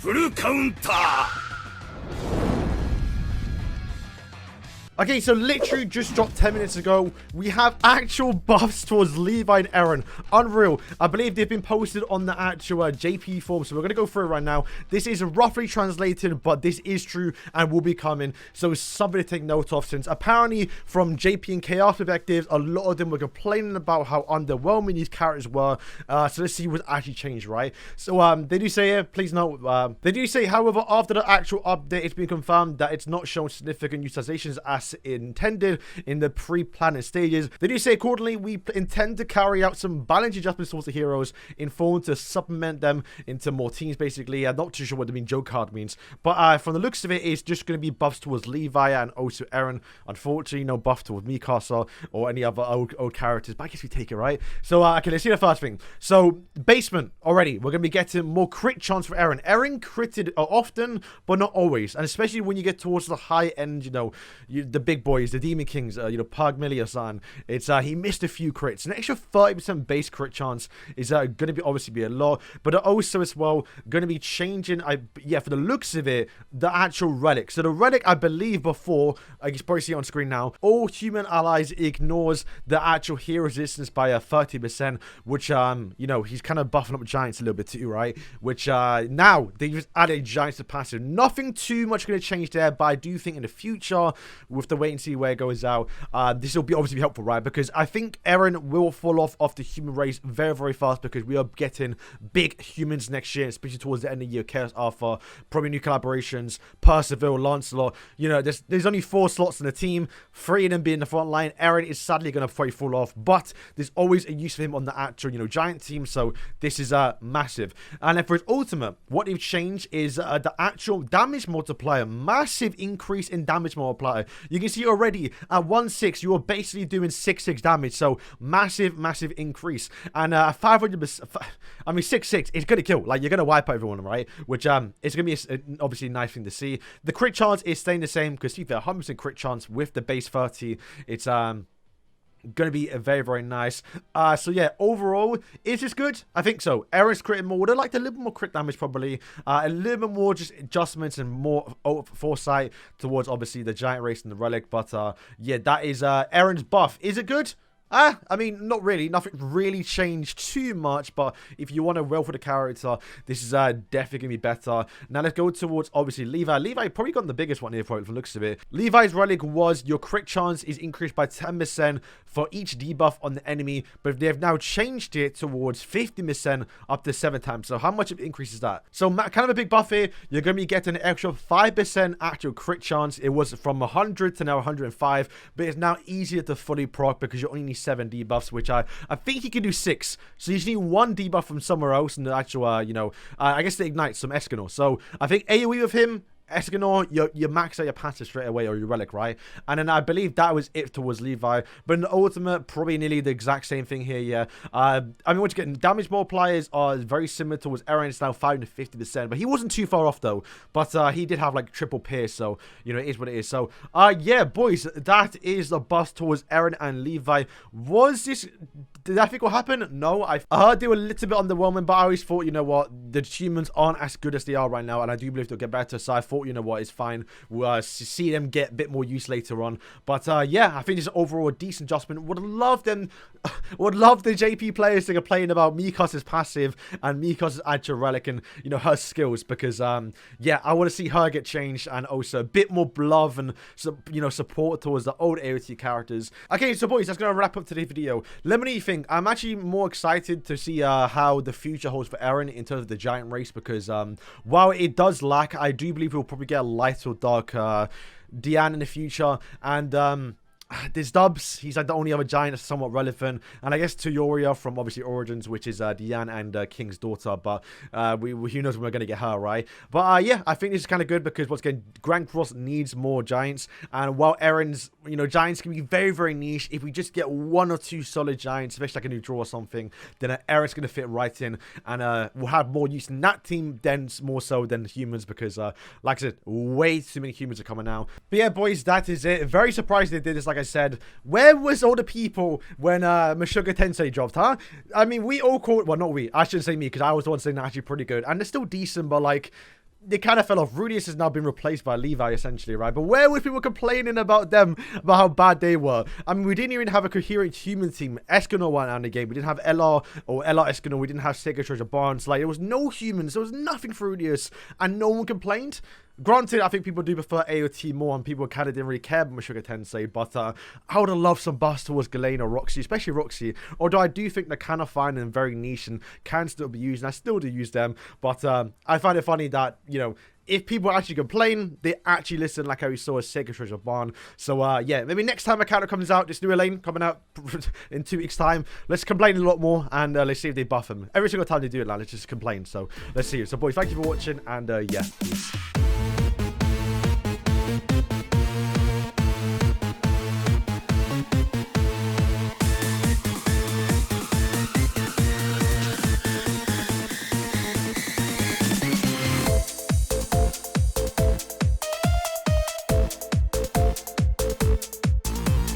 フルカウンター Okay, so literally just dropped 10 minutes ago, we have actual buffs towards Levi and Eren. Unreal. I believe they've been posted on the actual JP form, so we're going to go through it right now. This is roughly translated, but this is true and will be coming, so it's something to take note of, since apparently from JP and Chaos perspectives, a lot of them were complaining about how underwhelming these characters were. So let's see what's actually changed, right? So they do say here, please note, they do say, however, after the actual update, it's been confirmed that it's not shown significant utilizations as intended in the pre-planned stages. They do say accordingly, we intend to carry out some balance adjustments towards the heroes in form to supplement them into more teams, basically. I'm not too sure what the joke card means, but from the looks of it, it's just going to be buffs towards Levi and also Eren. Unfortunately, no buff towards Mikasa or any other old characters, but I guess we take it, right? So okay, let's see the first thing. So basement already, we're going to be getting more crit chance for Eren. Eren critted often, but not always, and especially when you get towards the high end, the big boys, the Demon Kings, Pagmilia-san, it's he missed a few crits. An extra 30% base crit chance is going to be obviously a lot, but also as well going to be changing. For the looks of it, the actual relic. So the relic, I believe before, you can probably see it on screen now, all human allies ignores the actual hero resistance by 30%, which he's kind of buffing up giants a little bit too, right? Which now they just added giants to passive. Nothing too much going to change there, but I do think in the future, with the wait and see where it goes out, this will be obviously helpful, right? Because I think Eren will fall off the human race very, very fast, because we are getting big humans next year, especially towards the end of the year. Chaos Alpha, probably new collaborations, Percival, Lancelot. There's only 4 slots in the team, 3 of them being the front line. Eren is sadly going to probably fall off, but there's always a use for him on the actual, giant team, so this is massive. And then for his ultimate, what they've changed is the actual damage multiplier. Massive increase in damage multiplier. You can see already at 1/6 you are basically doing 6/6 damage, so massive increase. And 500%, I mean 6/6, it's gonna kill, like you're gonna wipe out everyone, right? Which it's gonna be obviously a nice thing to see. The crit chance is staying the same, because see, the 100% crit chance with the base 30, it's going to be very, very nice. So yeah, overall, is this good? I think so. Eren's critting more. Would have liked a little bit more crit damage, probably. A little bit more just adjustments and more foresight towards, obviously, the giant race and the relic. But yeah, that is Eren's buff. Is it good? I mean, not really. Nothing really changed too much, but if you want to roll for the character, this is definitely going to be better. Now, let's go towards, obviously, Levi. Levi probably got the biggest one here, probably, from the looks of it. Levi's relic was your crit chance is increased by 10% for each debuff on the enemy, but they have now changed it towards 50% up to 7 times. So how much of an increase is that? So kind of a big buff here. You're going to be getting an extra 5% actual crit chance. It was from 100 to now 105, but it's now easier to fully proc because you only need 7 debuffs, which I think he can do 6. So you just need 1 debuff from somewhere else, and the actual, I guess the ignite some Escanor. So I think AoE with him, Escanor, you max out your passive straight away, or your relic, right? And then I believe that was it towards Levi. But in the ultimate, probably nearly the exact same thing here, yeah. I mean, once again, damage multipliers are very similar towards Eren. It's now 550%, but he wasn't too far off, though. But he did have, like, triple pierce, so, it is what it is. So, yeah, boys, that is the buff towards Eren and Levi. Did I think what happened? No, I heard they were a little bit underwhelming, but I always thought, you know what, the humans aren't as good as they are right now, and I do believe they'll get better, so I thought, you know what, it's fine. We'll see them get a bit more use later on. But yeah, I think it's overall a decent adjustment. Would love the JP players to complain about Mikasa's passive and Mikasa's actual relic and, her skills, because, yeah, I want to see her get changed, and also a bit more love and, support towards the old AOT characters. Okay, so boys, that's going to wrap up today's video. Let me know what you think. I'm actually more excited to see how the future holds for Eren in terms of the giant race, because while it does lack, I do believe we'll probably get a light or dark Dian in the future, and there's Dubs. He's like the only other giant that's somewhat relevant, and I guess Toyoria from obviously Origins, which is Dian and King's daughter, but who knows when we're gonna get her, right? But yeah, I think this is kind of good, because once again, Grand Cross needs more giants, and while Eren's giants can be very, very niche, if we just get 1 or 2 solid giants, especially like a new draw or something, then Eren's gonna fit right in, and we'll have more use in that team then, more so than humans, because like I said, way too many humans are coming out. But yeah, boys, that is it. Very surprised they did this. Like I said, where was all the people when Meshuggah Tensei dropped, huh? I mean, we all called, well, not we, I shouldn't say me, because I was the one saying they're actually pretty good, and they're still decent, but like, they kind of fell off. Rudius has now been replaced by Levi, essentially, right? But where were people complaining about them, about how bad they were? I mean, we didn't even have a coherent human team. Escanor went out in the game. We didn't have LR or LR Escanor. We didn't have Sega Treasure Barnes. Like, there was no humans. There was nothing for Rudius, and no one complained. Granted, I think people do prefer AOT more, and people kind of didn't really care about Sugar Tensei, but I would have loved some buffs towards Ghislaine or Roxy, especially Roxy, although I do think they're kind of fine and very niche and can still be used, and I still do use them, but I find it funny that, you know, if people actually complain, they actually listen, like how we saw with Sega Treasure Barn. So, yeah, maybe next time a character comes out, this new Elaine coming out in 2 weeks' time, let's complain a lot more, and let's see if they buff him. Every single time they do it, like, let's just complain. So, let's see. So, boys, thank you for watching, and, yeah, peace.